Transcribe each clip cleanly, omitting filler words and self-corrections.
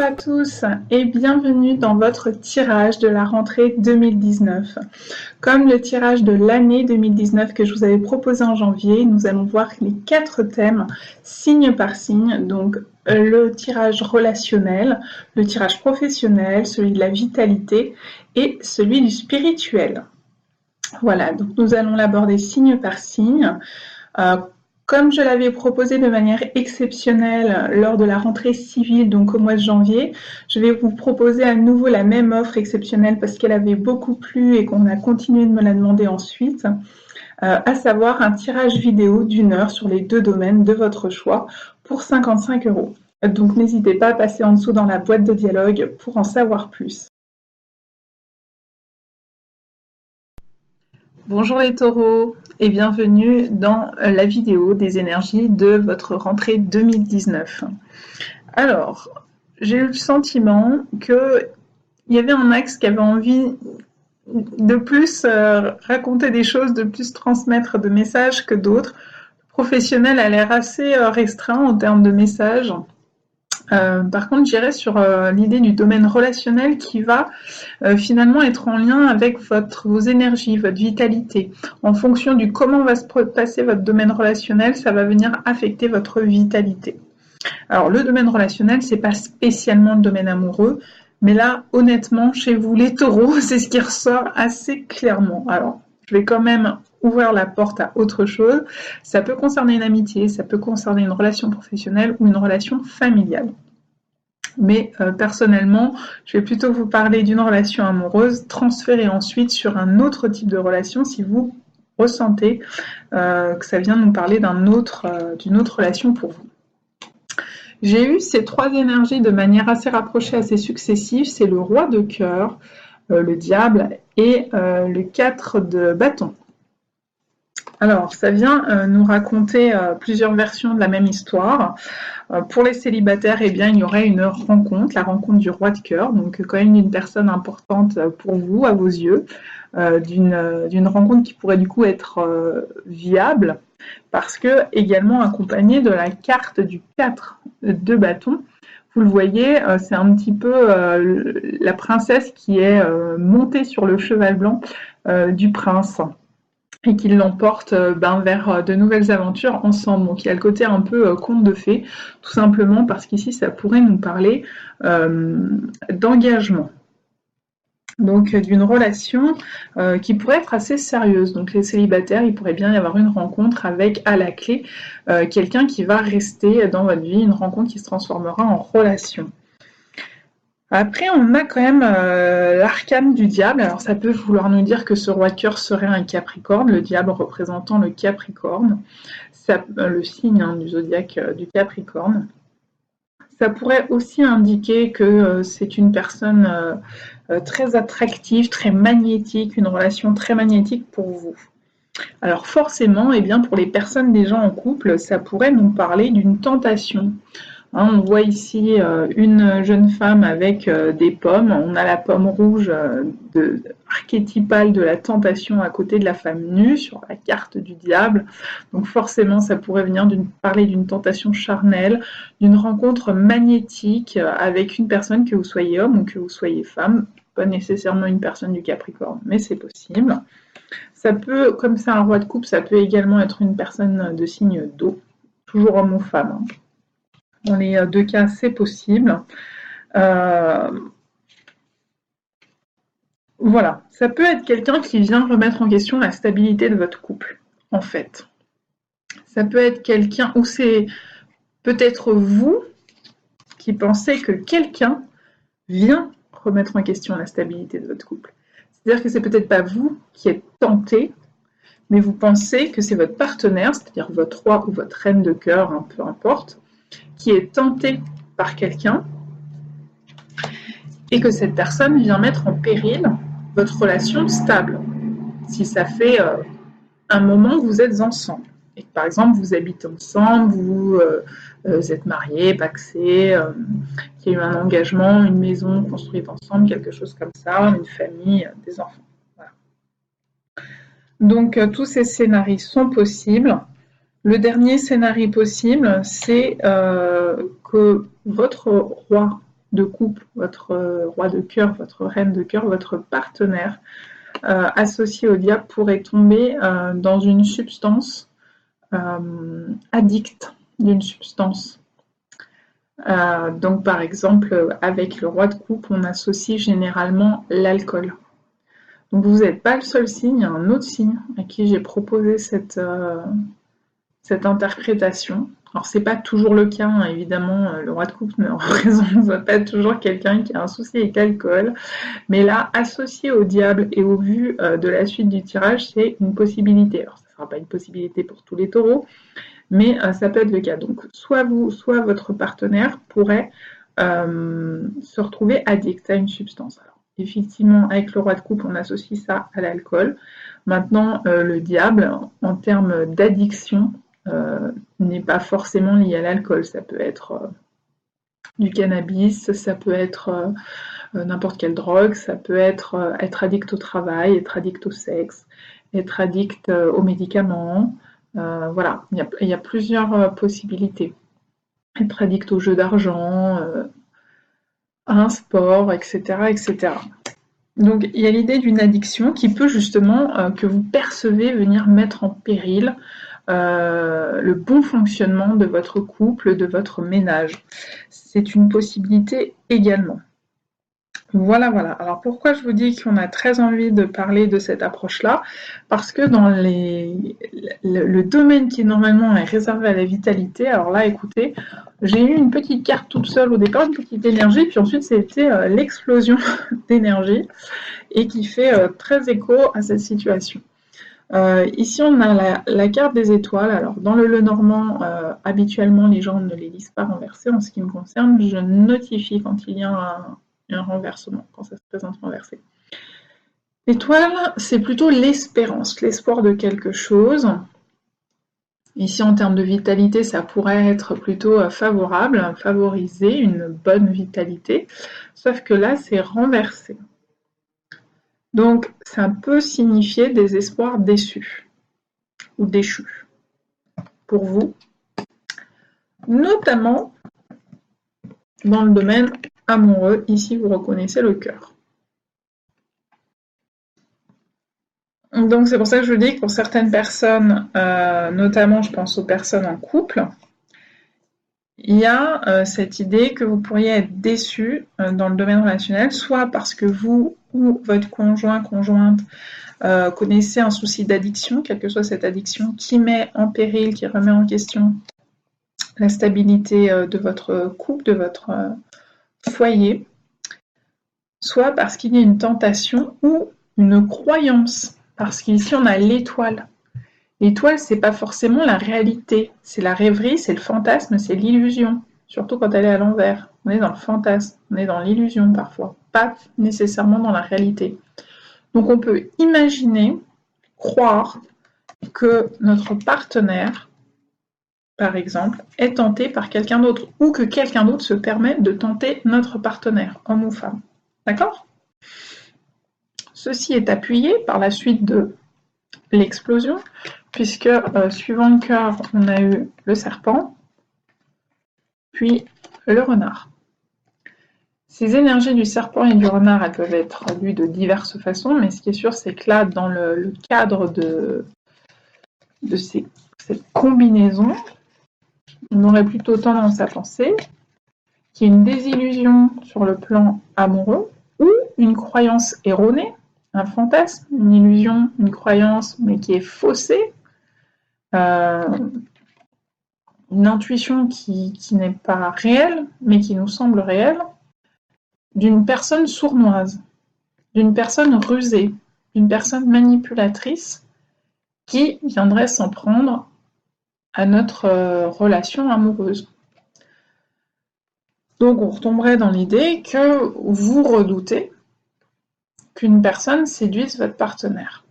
à tous et bienvenue dans votre tirage de la rentrée 2019. Comme le tirage de l'année 2019 que je vous avais proposé en janvier, nous allons voir les 4 thèmes signe par signe, donc le tirage relationnel, le tirage professionnel, celui de la vitalité et celui du spirituel. Voilà, donc nous allons l'aborder signe par signe. Comme je l'avais proposé de manière exceptionnelle lors de la rentrée civile, donc au mois de janvier, je vais vous proposer à nouveau la même offre exceptionnelle parce qu'elle avait beaucoup plu et qu'on a continué de me la demander ensuite, à savoir un tirage vidéo d'1 heure sur les 2 domaines de votre choix pour 55 €. Donc n'hésitez pas à passer en dessous dans la boîte de dialogue pour en savoir plus. Bonjour les taureaux et bienvenue dans la vidéo des énergies de votre rentrée 2019. Alors, j'ai eu le sentiment qu'il y avait un axe qui avait envie de plus raconter des choses, de plus transmettre de messages que d'autres. Le professionnel a l'air assez restreint en termes de messages. Par contre, j'irai sur l'idée du domaine relationnel qui va finalement être en lien avec vos énergies, votre vitalité. En fonction du comment va se passer votre domaine relationnel, ça va venir affecter votre vitalité. Alors, le domaine relationnel, c'est pas spécialement le domaine amoureux, mais là, honnêtement, chez vous, les taureaux, c'est ce qui ressort assez clairement. Alors, je vais quand même ouvrir la porte à autre chose. Ça peut concerner une amitié, ça peut concerner une relation professionnelle ou une relation familiale. Mais personnellement, je vais plutôt vous parler d'une relation amoureuse, transférer ensuite sur un autre type de relation si vous ressentez que ça vient nous parler d'une autre relation pour vous. J'ai eu ces 3 énergies de manière assez rapprochée, assez successive. C'est le roi de cœur, le diable et le 4 de bâton. Alors, ça vient nous raconter plusieurs versions de la même histoire. Pour les célibataires, eh bien, il y aurait une rencontre, la rencontre du roi de cœur, donc quand même une personne importante pour vous, à vos yeux, d'une rencontre qui pourrait du coup être viable, parce que également accompagnée de la carte du 4 de bâton. Vous le voyez, c'est un petit peu la princesse qui est montée sur le cheval blanc du prince et qui l'emporte vers de nouvelles aventures ensemble. Donc il y a le côté un peu conte de fées, tout simplement parce qu'ici ça pourrait nous parler d'engagement. Donc d'une relation qui pourrait être assez sérieuse. Donc les célibataires, il pourrait bien y avoir une rencontre avec à la clé quelqu'un qui va rester dans votre vie, une rencontre qui se transformera en relation. Après, on a quand même l'arcane du diable. Alors, ça peut vouloir nous dire que ce roi de cœur serait un Capricorne, le diable représentant le Capricorne, le signe du zodiaque du Capricorne. Ça pourrait aussi indiquer que c'est une personne très attractive, très magnétique, une relation très magnétique pour vous. Alors forcément, eh bien, pour les personnes déjà en couple, ça pourrait nous parler d'une tentation. On voit ici une jeune femme avec des pommes. On a la pomme rouge archétypale de la tentation à côté de la femme nue sur la carte du diable. Donc forcément, ça pourrait venir parler d'une tentation charnelle, d'une rencontre magnétique avec une personne, que vous soyez homme ou que vous soyez femme. Pas nécessairement une personne du Capricorne, mais c'est possible. Ça peut, comme c'est un roi de coupe, ça peut également être une personne de signe d'eau, toujours homme ou femme. Dans les 2 cas, c'est possible. Voilà, ça peut être quelqu'un qui vient remettre en question la stabilité de votre couple, en fait. Ça peut être quelqu'un, ou c'est peut-être vous qui pensez que quelqu'un vient remettre en question la stabilité de votre couple. C'est-à-dire que c'est peut-être pas vous qui êtes tenté, mais vous pensez que c'est votre partenaire, c'est-à-dire votre roi ou votre reine de cœur, peu importe, qui est tenté par quelqu'un et que cette personne vient mettre en péril votre relation stable. Si ça fait un moment que vous êtes ensemble et que par exemple vous habitez ensemble, vous êtes mariés, pacsés, qu'il y a eu un engagement, une maison construite ensemble, quelque chose comme ça, une famille, des enfants. Voilà. Donc tous ces scénarios sont possibles. Le dernier scénario possible, c'est que votre roi de couple, votre roi de cœur, votre reine de cœur, votre partenaire associé au diable pourrait tomber dans une substance addict d'une substance. Donc par exemple, avec le roi de coupe, on associe généralement l'alcool. Donc vous n'êtes pas le seul signe, il y a un autre signe à qui j'ai proposé cette interprétation. Alors c'est pas toujours le cas, hein, évidemment, le roi de coupe ne représente pas toujours quelqu'un qui a un souci avec l'alcool, mais là, associé au diable et au vu de la suite du tirage, c'est une possibilité. Alors ça ne sera pas une possibilité pour tous les taureaux, mais ça peut être le cas. Donc soit vous, soit votre partenaire pourrait se retrouver addict à une substance. Alors, effectivement, avec le roi de coupe, on associe ça à l'alcool. Maintenant, le diable, en termes d'addiction, n'est pas forcément lié à l'alcool. Ça peut être du cannabis, ça peut être n'importe quelle drogue, ça peut être addict au travail, être addict au sexe, être addict aux médicaments. Voilà, il y a plusieurs possibilités. Être addict au jeu d'argent, à un sport, etc., etc. Donc il y a l'idée d'une addiction qui peut justement, que vous percevez, venir mettre en péril le bon fonctionnement de votre couple, de votre ménage. C'est une possibilité également. Voilà, voilà. Alors pourquoi je vous dis qu'on a très envie de parler de cette approche-là? Parce que dans le domaine qui normalement est réservé à la vitalité, alors là, écoutez, j'ai eu une petite carte toute seule au départ, une petite énergie, puis ensuite c'était l'explosion d'énergie, et qui fait très écho à cette situation. Ici, on a la carte des étoiles. Alors, dans le Lenormand, habituellement, les gens ne les lisent pas renversés. En ce qui me concerne, je notifie quand il y a un renversement, quand ça se présente renversé. L'étoile, c'est plutôt l'espérance, l'espoir de quelque chose. Ici, en termes de vitalité, ça pourrait être plutôt favorable, favoriser une bonne vitalité. Sauf que là, c'est renversé. Donc, ça peut signifier des espoirs déçus ou déchus pour vous, notamment dans le domaine amoureux. Ici, vous reconnaissez le cœur. Donc, c'est pour ça que je dis que pour certaines personnes, notamment je pense aux personnes en couple, il y a cette idée que vous pourriez être déçu dans le domaine relationnel, soit parce que vous ou votre conjoint, conjointe, connaissez un souci d'addiction, quelle que soit cette addiction, qui met en péril, qui remet en question la stabilité de votre couple, de votre foyer, soit parce qu'il y a une tentation ou une croyance, parce qu'ici on a l'étoile. L'étoile, c'est pas forcément la réalité, c'est la rêverie, c'est le fantasme, c'est l'illusion, surtout quand elle est à l'envers. On est dans le fantasme, on est dans l'illusion parfois, pas nécessairement dans la réalité. Donc on peut imaginer, croire que notre partenaire, par exemple, est tenté par quelqu'un d'autre, ou que quelqu'un d'autre se permet de tenter notre partenaire, homme ou femme. D'accord ? Ceci est appuyé par la suite de l'explosion, puisque suivant le cœur, on a eu le serpent, puis le renard. Ces énergies du serpent et du renard, elles peuvent être lues de diverses façons, mais ce qui est sûr, c'est que là, dans le cadre de cette combinaison, on aurait plutôt tendance à penser qu'il y a une désillusion sur le plan amoureux ou une croyance erronée, un fantasme, une illusion, une croyance, mais qui est faussée, une intuition qui n'est pas réelle, mais qui nous semble réelle, d'une personne sournoise, d'une personne rusée, d'une personne manipulatrice qui viendrait s'en prendre à notre relation amoureuse. Donc on retomberait dans l'idée que vous redoutez qu'une personne séduise votre partenaire,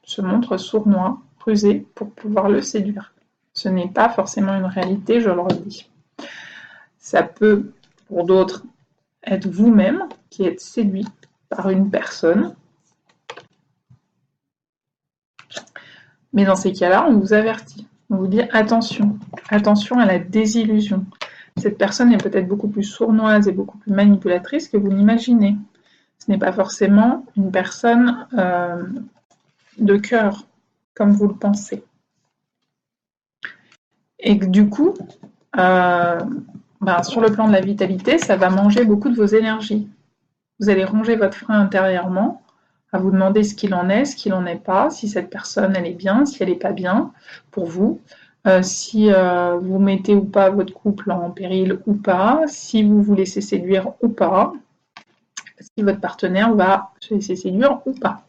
se montre sournois, rusé pour pouvoir le séduire. Ce n'est pas forcément une réalité, je le redis. Ça peut, pour d'autres, être vous-même qui êtes séduit par une personne. Mais dans ces cas-là, on vous avertit. On vous dit attention, attention à la désillusion. Cette personne est peut-être beaucoup plus sournoise et beaucoup plus manipulatrice que vous l'imaginez. Ce n'est pas forcément une personne de cœur, comme vous le pensez. Et que du coup, sur le plan de la vitalité, ça va manger beaucoup de vos énergies. Vous allez ronger votre frein intérieurement, à vous demander ce qu'il en est, ce qu'il n'en est pas, si cette personne elle est bien, si elle n'est pas bien pour vous, si vous mettez ou pas votre couple en péril ou pas, si vous vous laissez séduire ou pas, si votre partenaire va se laisser séduire ou pas.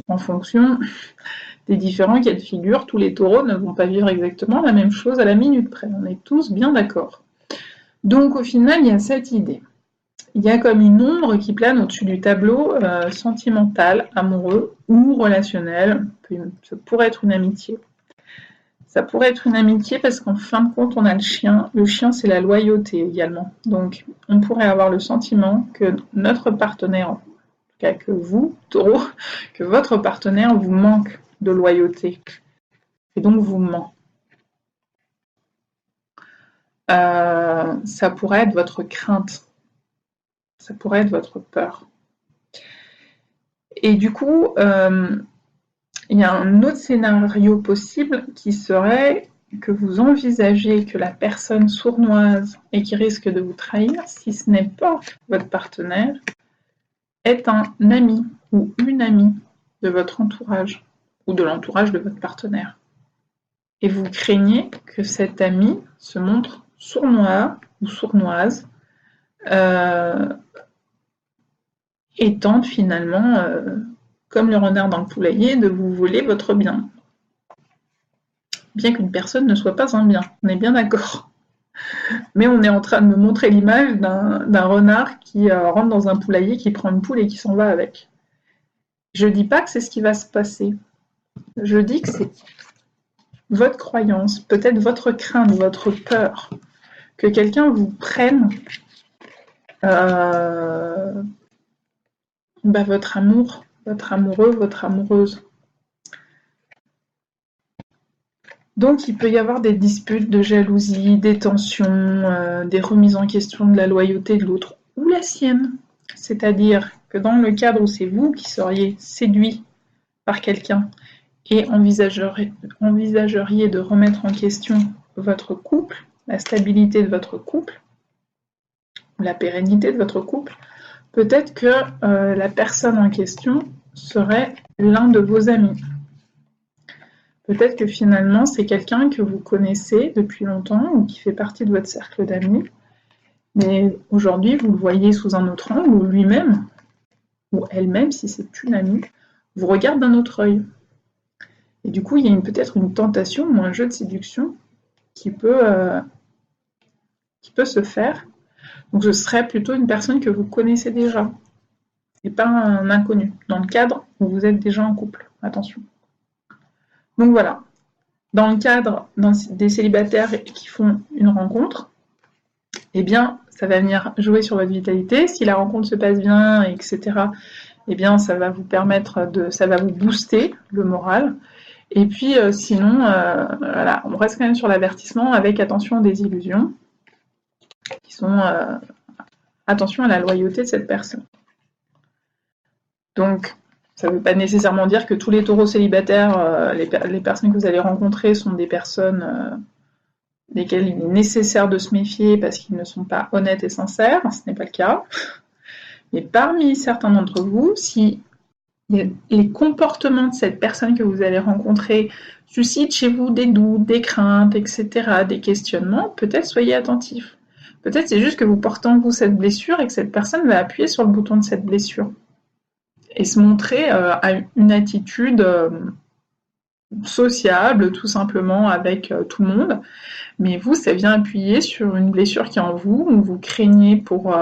En fonction des différents cas de figure, tous les taureaux ne vont pas vivre exactement la même chose à la minute près. On est tous bien d'accord. Donc au final, il y a cette idée. Il y a comme une ombre qui plane au-dessus du tableau sentimental, amoureux ou relationnel. Ça pourrait être une amitié. Ça pourrait être une amitié parce qu'en fin de compte, on a le chien. Le chien, c'est la loyauté également. Donc, on pourrait avoir le sentiment que notre partenaire, en tout cas que vous, taureau, que votre partenaire vous manque de loyauté et donc vous ment. Ça pourrait être votre crainte. Ça pourrait être votre peur. Et du coup, il y a un autre scénario possible qui serait que vous envisagez que la personne sournoise et qui risque de vous trahir, si ce n'est pas votre partenaire, est un ami ou une amie de votre entourage ou de l'entourage de votre partenaire. Et vous craignez que cet ami se montre sournois ou sournoise et tente finalement, comme le renard dans le poulailler, de vous voler votre bien. Bien qu'une personne ne soit pas un bien, on est bien d'accord. Mais on est en train de me montrer l'image d'un renard qui rentre dans un poulailler, qui prend une poule et qui s'en va avec. Je ne dis pas que c'est ce qui va se passer. Je dis que c'est votre croyance, peut-être votre crainte, votre peur, que quelqu'un vous prenne votre amour, votre amoureux, votre amoureuse. Donc il peut y avoir des disputes de jalousie, des tensions, des remises en question de la loyauté de l'autre ou la sienne. C'est-à-dire que dans le cadre où c'est vous qui seriez séduit par quelqu'un et envisageriez de remettre en question votre couple, la stabilité de votre couple, la pérennité de votre couple, peut-être que la personne en question serait l'un de vos amis. Peut-être que finalement, c'est quelqu'un que vous connaissez depuis longtemps ou qui fait partie de votre cercle d'amis, mais aujourd'hui, vous le voyez sous un autre angle, ou lui-même, ou elle-même, si c'est une amie, vous regarde d'un autre œil. Et du coup, il y a peut-être une tentation ou un jeu de séduction qui peut se faire. Donc, ce serait plutôt une personne que vous connaissez déjà, et pas un inconnu, dans le cadre où vous êtes déjà en couple. Attention. Donc voilà, dans le cadre des célibataires qui font une rencontre, eh bien, ça va venir jouer sur votre vitalité. Si la rencontre se passe bien, etc., eh bien, ça va vous permettre ça va vous booster le moral. Et puis, sinon, voilà, on reste quand même sur l'avertissement avec attention aux désillusions, qui sont attention à la loyauté de cette personne. Donc, ça ne veut pas nécessairement dire que tous les taureaux célibataires, les personnes que vous allez rencontrer sont des personnes desquelles il est nécessaire de se méfier parce qu'ils ne sont pas honnêtes et sincères, ce n'est pas le cas. Mais parmi certains d'entre vous, si les comportements de cette personne que vous allez rencontrer suscitent chez vous des doutes, des craintes, etc., des questionnements, peut-être soyez attentifs. Peut-être c'est juste que vous portez en vous cette blessure et que cette personne va appuyer sur le bouton de cette blessure et se montrer à une attitude sociable, tout simplement, avec tout le monde. Mais vous, ça vient appuyer sur une blessure qui est en vous, où vous craignez pour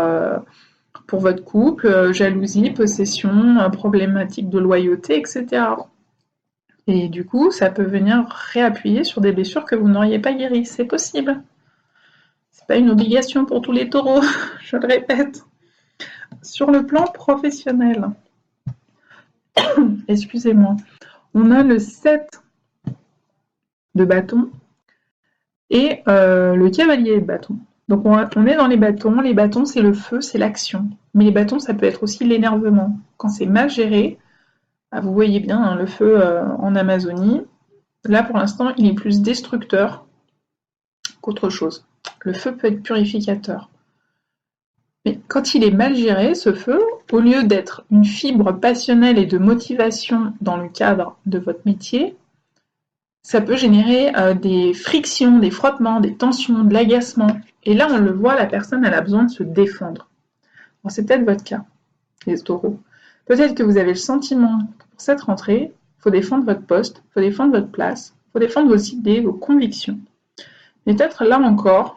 votre couple, jalousie, possession, problématique de loyauté, etc. Et du coup, ça peut venir réappuyer sur des blessures que vous n'auriez pas guéries. C'est possible. C'est pas une obligation pour tous les taureaux, je le répète. Sur le plan professionnel, excusez-moi, on a le 7 de bâton et le cavalier de bâton. Donc on est dans les bâtons. Les bâtons, c'est le feu, c'est l'action. Mais les bâtons, ça peut être aussi l'énervement. Quand c'est mal géré, vous voyez bien hein, le feu en Amazonie. Là, pour l'instant, il est plus destructeur qu'autre chose. Le feu peut être purificateur. Mais quand il est mal géré, ce feu, au lieu d'être une fibre passionnelle et de motivation dans le cadre de votre métier, ça peut générer des frictions, des frottements, des tensions, de l'agacement. Et là, on le voit, la personne, elle a besoin de se défendre. Bon, c'est peut-être votre cas, les taureaux. Peut-être que vous avez le sentiment que pour cette rentrée, il faut défendre votre poste, il faut défendre votre place, il faut défendre vos idées, vos convictions. Mais peut-être là encore,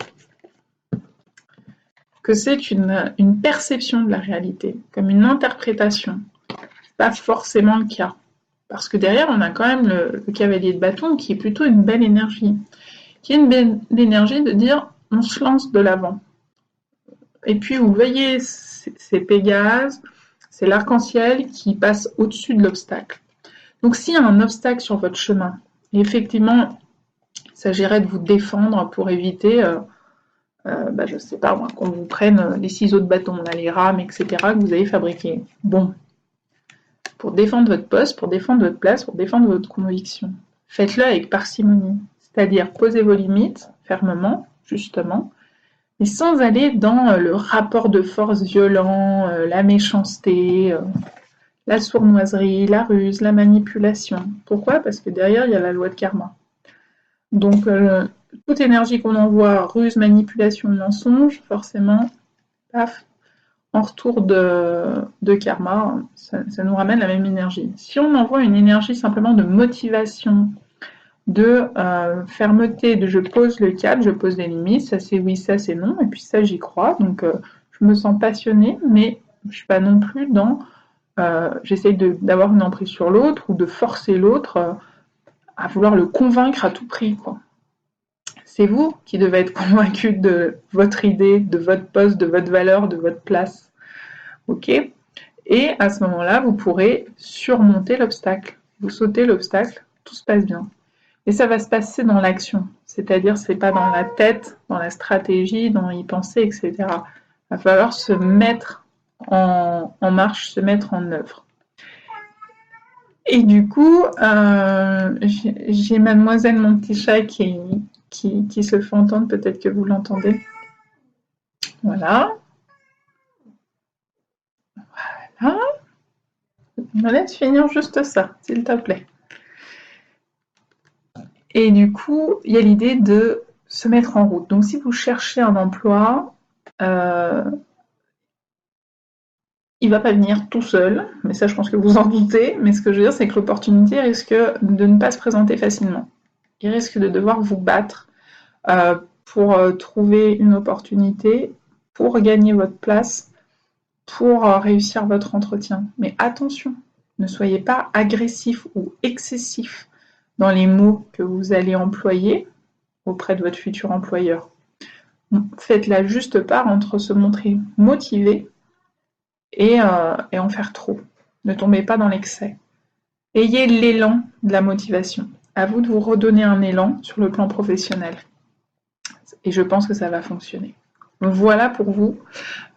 que c'est une perception de la réalité, comme une interprétation. C'est pas forcément le cas. Parce que derrière, on a quand même le cavalier de bâton qui est plutôt une belle énergie. Qui est une belle énergie de dire on se lance de l'avant. Et puis vous voyez, c'est Pégase, c'est l'arc-en-ciel qui passe au-dessus de l'obstacle. Donc s'il y a un obstacle sur votre chemin, et effectivement, il s'agirait de vous défendre pour éviter je sais pas moi, qu'on vous prenne les ciseaux de bâton, là, les rames, etc. que vous avez fabriqués. Bon, pour défendre votre poste, pour défendre votre place, pour défendre votre conviction, faites-le avec parcimonie. C'est-à-dire posez vos limites fermement, justement, mais sans aller dans le rapport de force violent, la méchanceté, la sournoiserie, la ruse, la manipulation. Pourquoi? Parce que derrière, il y a la loi de karma. Donc, toute énergie qu'on envoie, ruse, manipulation, mensonge, forcément, paf, en retour de karma, ça nous ramène la même énergie. Si on envoie une énergie simplement de motivation, de fermeté, de je pose le cadre, je pose les limites, ça c'est oui, ça c'est non, et puis ça j'y crois, donc je me sens passionnée, mais je ne suis pas non plus dans j'essaye d'avoir une emprise sur l'autre ou de forcer l'autre à vouloir le convaincre à tout prix, quoi. C'est vous qui devez être convaincu de votre idée, de votre poste, de votre valeur, de votre place. Ok? Et à ce moment-là, vous pourrez surmonter l'obstacle. Vous sautez l'obstacle, tout se passe bien. Et ça va se passer dans l'action. C'est-à-dire, c'est pas dans la tête, dans la stratégie, dans y penser, etc. Il va falloir se mettre en marche, se mettre en œuvre. Et du coup, j'ai mademoiselle mon petit chat qui se fait entendre, peut-être que vous l'entendez. Voilà. Voilà. On va laisse finir juste ça, s'il te plaît. Et du coup, il y a l'idée de se mettre en route. Donc, si vous cherchez un emploi, il ne va pas venir tout seul, mais ça, je pense que vous en doutez. Mais ce que je veux dire, c'est que l'opportunité risque de ne pas se présenter facilement. Il risque de devoir vous battre pour trouver une opportunité, pour gagner votre place, pour réussir votre entretien. Mais attention, ne soyez pas agressif ou excessif dans les mots que vous allez employer auprès de votre futur employeur. Faites la juste part entre se montrer motivé et en faire trop. Ne tombez pas dans l'excès. Ayez l'élan de la motivation. À vous de vous redonner un élan sur le plan professionnel. Et je pense que ça va fonctionner. Donc voilà pour vous,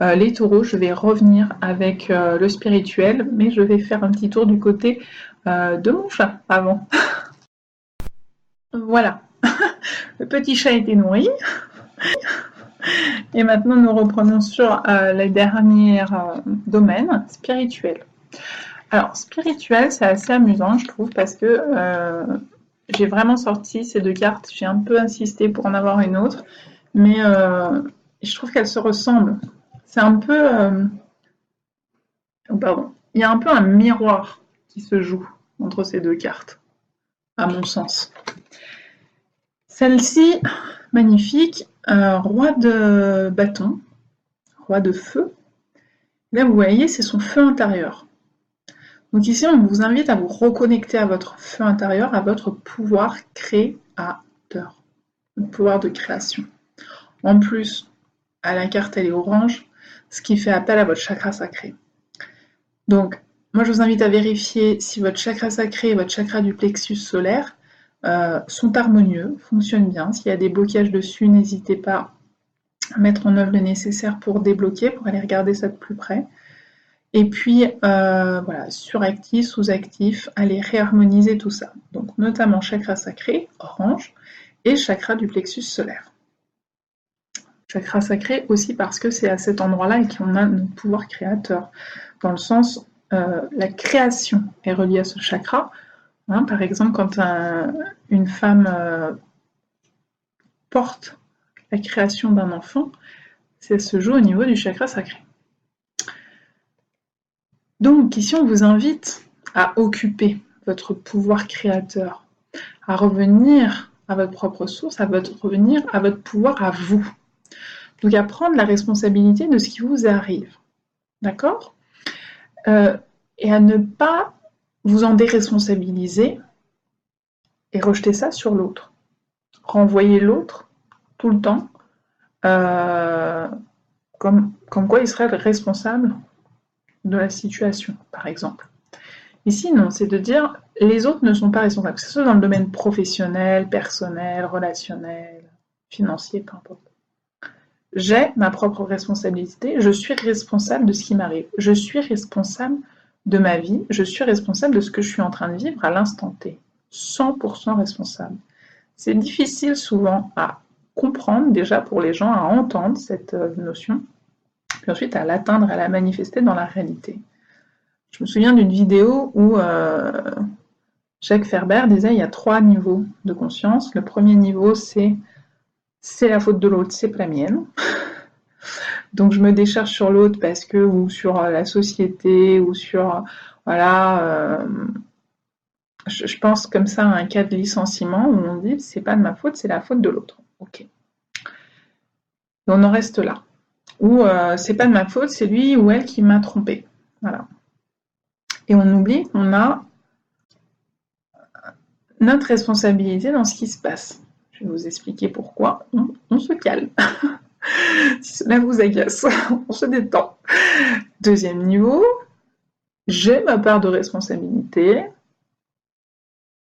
les taureaux. Je vais revenir avec le spirituel, mais je vais faire un petit tour du côté de mon chat avant. Voilà, le petit chat était nourri. Et maintenant, nous reprenons sur les derniers domaines spirituels. Alors, spirituel, c'est assez amusant, je trouve, parce que j'ai vraiment sorti ces deux cartes. J'ai un peu insisté pour en avoir une autre, mais je trouve qu'elles se ressemblent. C'est un peu... pardon. Il y a un peu un miroir qui se joue entre ces deux cartes, à mon sens. Celle-ci, magnifique, roi de bâton, roi de feu. Là, vous voyez, c'est son feu intérieur. Donc ici, on vous invite à vous reconnecter à votre feu intérieur, à votre pouvoir créateur, le pouvoir de création. En plus, à la carte, elle est orange, ce qui fait appel à votre chakra sacré. Donc, moi, je vous invite à vérifier si votre chakra sacré et votre chakra du plexus solaire sont harmonieux, fonctionnent bien. S'il y a des blocages dessus, n'hésitez pas mettre en œuvre le nécessaire pour débloquer, pour aller regarder ça de plus près. Et puis, voilà, suractif, sous-actif, aller réharmoniser tout ça. Donc, notamment chakra sacré, orange, et chakra du plexus solaire. Chakra sacré aussi parce que c'est à cet endroit-là qu'on a notre pouvoir créateur. Dans le sens, la création est reliée à ce chakra. Hein, par exemple, quand une femme porte la création d'un enfant, ça se joue au niveau du chakra sacré. Donc ici, on vous invite à occuper votre pouvoir créateur, à revenir à votre propre source, revenir à votre pouvoir à vous. Donc à prendre la responsabilité de ce qui vous arrive. D'accord ? Et à ne pas vous en déresponsabiliser et rejeter ça sur l'autre. Renvoyer l'autre tout le temps, comme quoi il serait responsable de la situation, par exemple. Ici, non, c'est de dire les autres ne sont pas responsables, que ce soit dans le domaine professionnel, personnel, relationnel, financier, peu importe. J'ai ma propre responsabilité, je suis responsable de ce qui m'arrive, je suis responsable de ma vie, je suis responsable de ce que je suis en train de vivre à l'instant T. 100% responsable. C'est difficile souvent à comprendre, déjà pour les gens, à entendre cette notion, puis ensuite à l'atteindre, à la manifester dans la réalité. Je me souviens d'une vidéo où Jacques Ferber disait il y a 3 niveaux de conscience. Le premier niveau, c'est la faute de l'autre, c'est pas la mienne. Donc je me décharge sur l'autre parce que, ou sur la société, ou sur, voilà, je pense comme ça à un cas de licenciement où on dit c'est pas de ma faute, c'est la faute de l'autre. Ok. Et on en reste là. Ou c'est pas de ma faute, c'est lui ou elle qui m'a trompé. Voilà. Et on oublie qu'on a notre responsabilité dans ce qui se passe. Je vais vous expliquer pourquoi. On se calme. Si cela vous agace, on se détend. Deuxième niveau, j'ai ma part de responsabilité,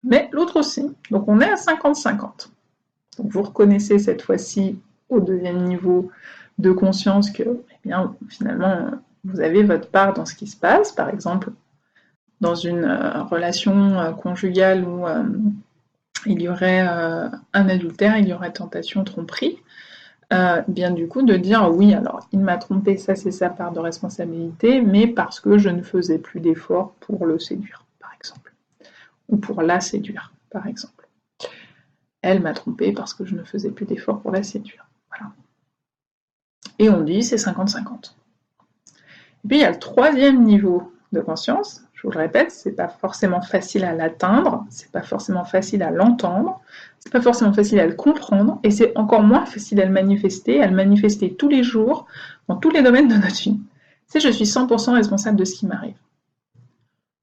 mais l'autre aussi. Donc on est à 50-50. Donc vous reconnaissez cette fois-ci au deuxième niveau de conscience que, eh bien, finalement, vous avez votre part dans ce qui se passe. Par exemple, dans une relation conjugale où il y aurait un adultère, il y aurait tentation, tromperie, bien du coup de dire oui, alors il m'a trompé, ça c'est sa part de responsabilité, mais parce que je ne faisais plus d'efforts pour le séduire, par exemple, ou pour la séduire, par exemple. Elle m'a trompé parce que je ne faisais plus d'efforts pour la séduire. Voilà. Et on dit c'est 50-50. Et puis il y a le troisième niveau de conscience. Je vous le répète, c'est pas forcément facile à l'atteindre, c'est pas forcément facile à l'entendre, c'est pas forcément facile à le comprendre, et c'est encore moins facile à le manifester tous les jours, dans tous les domaines de notre vie. C'est je suis 100% responsable de ce qui m'arrive.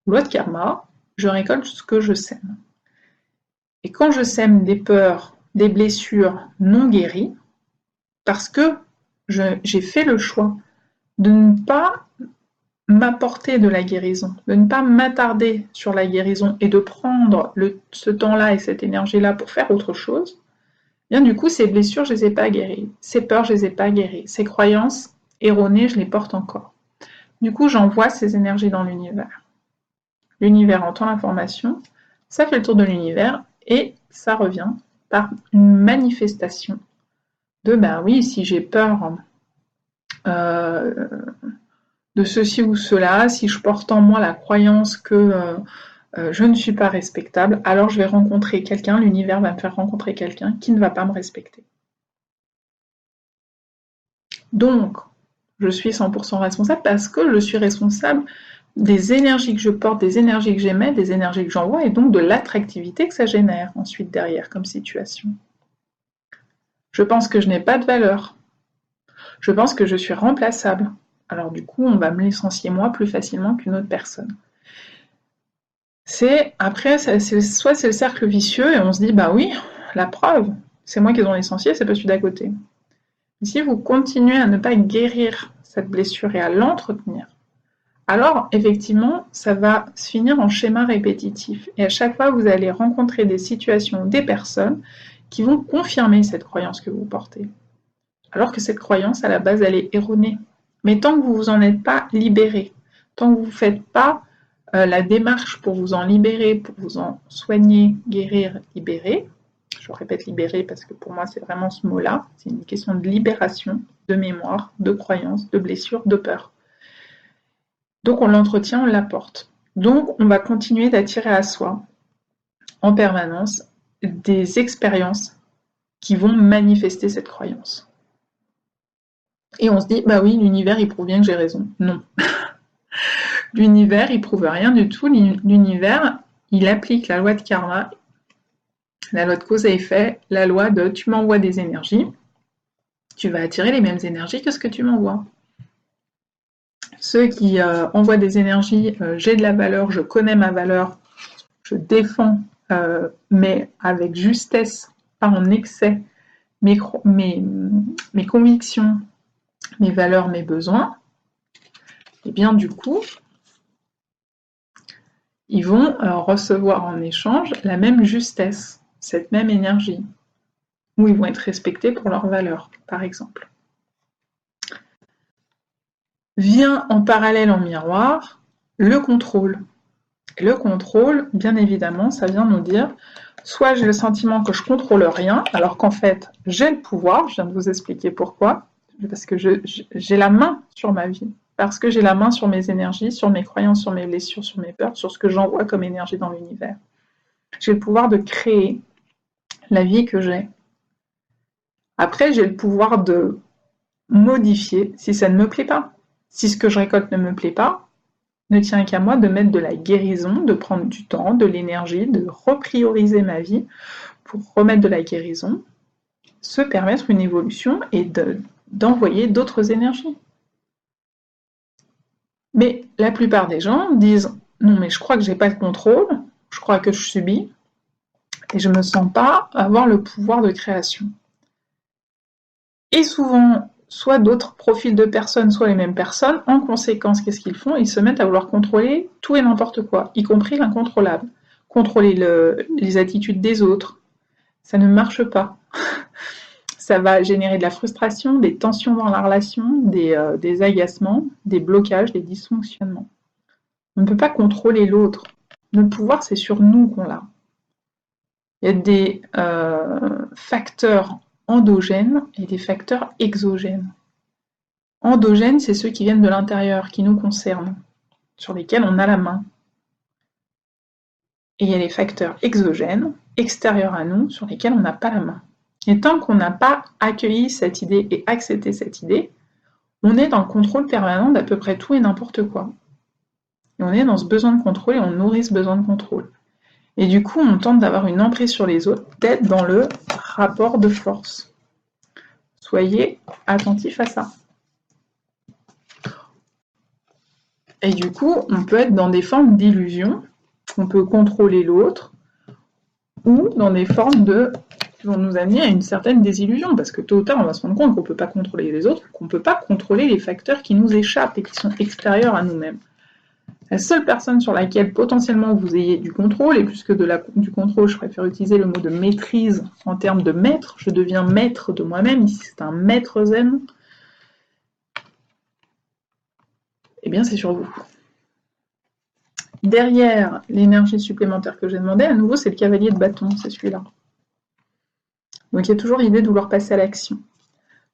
Loi de karma, je récolte ce que je sème. Et quand je sème des peurs, des blessures non guéries, parce que j'ai fait le choix de ne pas m'apporter de la guérison, de ne pas m'attarder sur la guérison et de prendre ce temps-là et cette énergie-là pour faire autre chose, bien du coup, ces blessures, je ne les ai pas guéries. Ces peurs, je ne les ai pas guéries. Ces croyances erronées, je les porte encore. Du coup, j'envoie ces énergies dans l'univers. L'univers entend l'information, ça fait le tour de l'univers et ça revient par une manifestation de, ben oui, si j'ai peur de ceci ou cela, si je porte en moi la croyance que je ne suis pas respectable, alors je vais rencontrer quelqu'un, l'univers va me faire rencontrer quelqu'un qui ne va pas me respecter. Donc, je suis 100% responsable parce que je suis responsable des énergies que je porte, des énergies que j'émets, des énergies que j'envoie et donc de l'attractivité que ça génère ensuite derrière comme situation. Je pense que je n'ai pas de valeur. Je pense que je suis remplaçable. Alors du coup, on va me licencier moi plus facilement qu'une autre personne. Après, soit c'est le cercle vicieux et on se dit, bah oui, la preuve, c'est moi qui ont licencié, c'est pas celui d'à côté. Mais si vous continuez à ne pas guérir cette blessure et à l'entretenir, alors effectivement, ça va se finir en schéma répétitif. Et à chaque fois, vous allez rencontrer des situations, des personnes qui vont confirmer cette croyance que vous portez. alors que cette croyance, à la base, elle est erronée. Mais tant que vous vous en êtes pas libéré, tant que vous ne faites pas la démarche pour vous en libérer, pour vous en soigner, guérir, libérer, je répète libérer parce que pour moi c'est vraiment ce mot-là, c'est une question de libération, de mémoire, de croyance, de blessure, de peur. Donc on l'entretient, on l'apporte. Donc on va continuer d'attirer à soi en permanence des expériences qui vont manifester cette croyance. Et on se dit, bah oui, l'univers il prouve bien que j'ai raison. Non. L'univers, il prouve rien du tout. L'univers, il applique la loi de karma, la loi de cause à effet, la loi de tu m'envoies des énergies, tu vas attirer les mêmes énergies que ce que tu m'envoies. Ceux qui envoient des énergies, j'ai de la valeur, je connais ma valeur, je défends, mais avec justesse, pas en excès, mes convictions, mes valeurs, mes besoins, et bien du coup, ils vont recevoir en échange la même justesse, cette même énergie, où ils vont être respectés pour leurs valeurs, par exemple. Vient en parallèle, en miroir, le contrôle. Et le contrôle, bien évidemment, ça vient nous dire, soit j'ai le sentiment que je contrôle rien, alors qu'en fait, j'ai le pouvoir, je viens de vous expliquer pourquoi, parce que j'ai la main sur ma vie, parce que j'ai la main sur mes énergies, sur mes croyances, sur mes blessures, sur mes peurs, sur ce que j'envoie comme énergie dans l'univers. J'ai le pouvoir de créer la vie que j'ai. Après, j'ai le pouvoir de modifier si ça ne me plaît pas. Si ce que je récolte ne me plaît pas, ne tient qu'à moi de mettre de la guérison, de prendre du temps, de l'énergie, de reprioriser ma vie pour remettre de la guérison, se permettre une évolution et d'envoyer d'autres énergies. Mais la plupart des gens disent « Non, mais je crois que j'ai pas le contrôle, je crois que je subis, et je me sens pas avoir le pouvoir de création. » Et souvent, soit d'autres profils de personnes, soit les mêmes personnes, en conséquence, qu'est-ce qu'ils font? Ils se mettent à vouloir contrôler tout et n'importe quoi, y compris l'incontrôlable. Contrôler les attitudes des autres, ça ne marche pas. Ça va générer de la frustration, des tensions dans la relation, des agacements, des blocages, des dysfonctionnements. On ne peut pas contrôler l'autre. Le pouvoir, c'est sur nous qu'on l'a. Il y a des facteurs endogènes et des facteurs exogènes. Endogènes, c'est ceux qui viennent de l'intérieur, qui nous concernent, sur lesquels on a la main. Et il y a les facteurs exogènes, extérieurs à nous, sur lesquels on n'a pas la main. Et tant qu'on n'a pas accueilli cette idée et accepté cette idée, on est dans le contrôle permanent d'à peu près tout et n'importe quoi. Et on est dans ce besoin de contrôle et on nourrit ce besoin de contrôle. Et du coup, on tente d'avoir une emprise sur les autres, d'être dans le rapport de force. Soyez attentifs à ça. Et du coup, on peut être dans des formes d'illusion, on peut contrôler l'autre, ou dans des formes qui vont nous amener à une certaine désillusion, parce que tôt ou tard, on va se rendre compte qu'on ne peut pas contrôler les autres, qu'on ne peut pas contrôler les facteurs qui nous échappent et qui sont extérieurs à nous-mêmes. La seule personne sur laquelle potentiellement vous ayez du contrôle, et plus que du contrôle, je préfère utiliser le mot de maîtrise en termes de maître, je deviens maître de moi-même, ici c'est un maître zen, eh bien c'est sur vous. Derrière l'énergie supplémentaire que j'ai demandé, à nouveau c'est le cavalier de bâton, c'est celui-là. Donc il y a toujours l'idée de vouloir passer à l'action.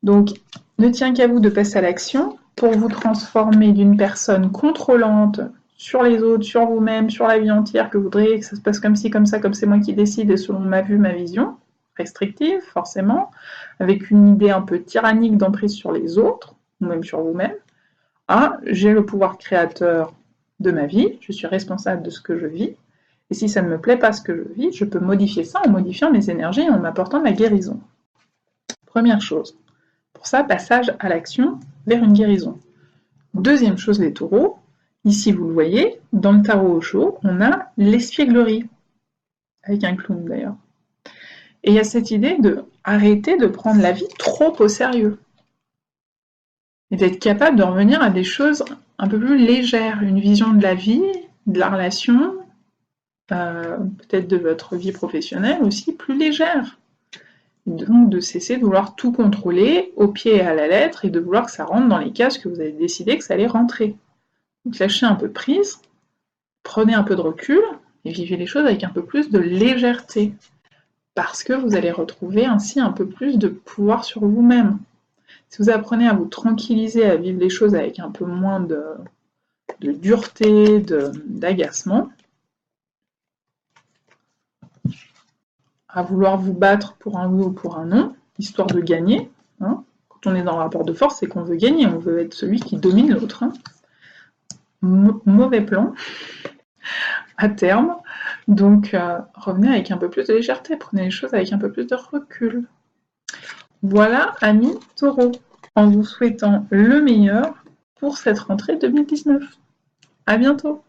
Donc ne tient qu'à vous de passer à l'action pour vous transformer d'une personne contrôlante sur les autres, sur vous-même, sur la vie entière, que vous voudriez que ça se passe comme ci, comme ça, comme c'est moi qui décide, et selon ma vue, ma vision, restrictive forcément, avec une idée un peu tyrannique d'emprise sur les autres, ou même sur vous-même, j'ai le pouvoir créateur de ma vie, je suis responsable de ce que je vis, et si ça ne me plaît pas ce que je vis, je peux modifier ça en modifiant mes énergies et en m'apportant de la guérison. Première chose. Pour ça, passage à l'action vers une guérison. Deuxième chose, les taureaux. Ici, vous le voyez, dans le tarot Osho, on a l'espièglerie, avec un clown d'ailleurs. Et il y a cette idée de arrêter de prendre la vie trop au sérieux. Et d'être capable de revenir à des choses un peu plus légères, une vision de la vie, de la relation, peut-être de votre vie professionnelle aussi, plus légère. donc de cesser de vouloir tout contrôler au pied et à la lettre et de vouloir que ça rentre dans les cases que vous avez décidé que ça allait rentrer. Donc lâchez un peu prise, prenez un peu de recul et vivez les choses avec un peu plus de légèreté, parce que vous allez retrouver ainsi un peu plus de pouvoir sur vous-même. Si vous apprenez à vous tranquilliser, à vivre les choses avec un peu moins de dureté, d'agacement, à vouloir vous battre pour un oui ou pour un non, histoire de gagner. Hein. Quand on est dans le rapport de force, c'est qu'on veut gagner, on veut être celui qui domine l'autre. Hein. Mauvais plan, à terme. Donc, revenez avec un peu plus de légèreté, prenez les choses avec un peu plus de recul. Voilà, amis taureaux, en vous souhaitant le meilleur pour cette rentrée 2019. À bientôt!